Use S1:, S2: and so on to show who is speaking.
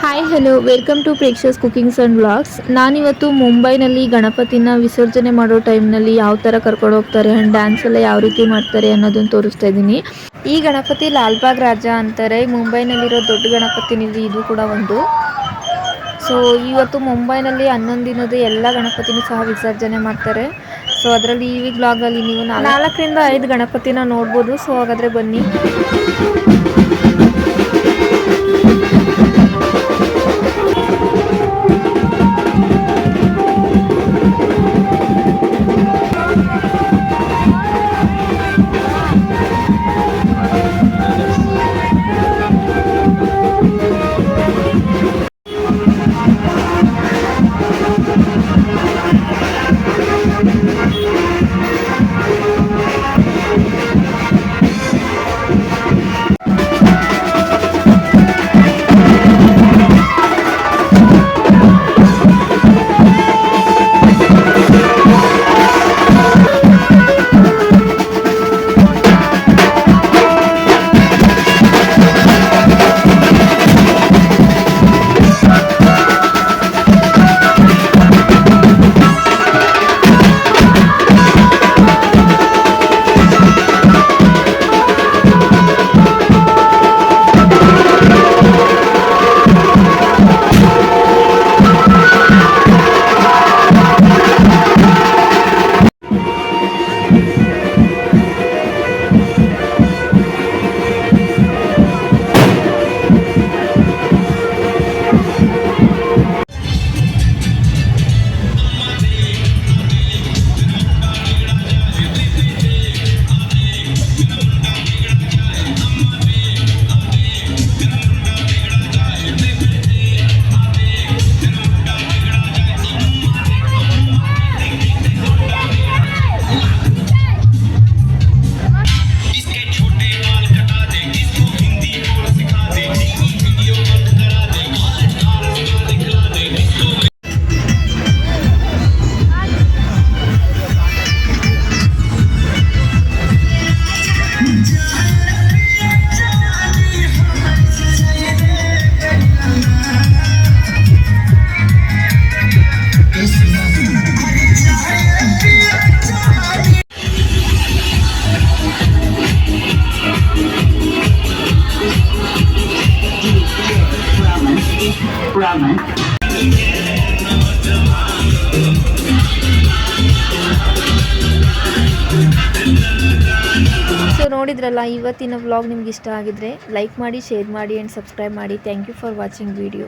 S1: Hi hello welcome to Preksha's cookings and vlogs. ನಾನಿವತ್ತು ಮುಂಬೈನಲ್ಲಿ ಗಣಪತಿನ ವಿಸರ್ಜನೆ ಮಾಡೋ ಟೈಮ್ನಲ್ಲಿ ಯಾವ ಥರ ಕರ್ಕೊಂಡು ಹೋಗ್ತಾರೆ ಆ್ಯಂಡ್ ಡ್ಯಾನ್ಸ್ ಎಲ್ಲ ಯಾವ ರೀತಿ ಮಾಡ್ತಾರೆ ಅನ್ನೋದನ್ನು ತೋರಿಸ್ತಾ ಇದ್ದೀನಿ. ಈ ಗಣಪತಿ ಲಾಲ್ಬಾಗ್ ರಾಜ ಅಂತಾರೆ. ಮುಂಬೈನಲ್ಲಿರೋ ದೊಡ್ಡ ಗಣಪತಿನಲ್ಲಿ ಇದು ಕೂಡ ಒಂದು. ಸೊ ಇವತ್ತು ಮುಂಬೈನಲ್ಲಿ 11 ದಿನದ ಎಲ್ಲ ಗಣಪತಿನೂ ಸಹ ವಿಸರ್ಜನೆ ಮಾಡ್ತಾರೆ. ಸೊ ಅದರಲ್ಲಿ ಈ ವ್ಲಾಗಲ್ಲಿ ನೀವು 4ರಿಂದ 5 ಗಣಪತಿನ ನೋಡ್ಬೋದು. ಸೊ ಹಾಗಾದರೆ ಬನ್ನಿ. ಸೊ ನೋಡಿದ್ರಲ್ಲ, ಇವತ್ತಿನ ವ್ಲಾಗ್ ನಿಮ್ಗೆ ಇಷ್ಟ ಆಗಿದ್ರೆ ಲೈಕ್ ಮಾಡಿ, ಶೇರ್ ಮಾಡಿ ಆ್ಯಂಡ್ ಸಬ್ಸ್ಕ್ರೈಬ್ ಮಾಡಿ. Thank you for watching video.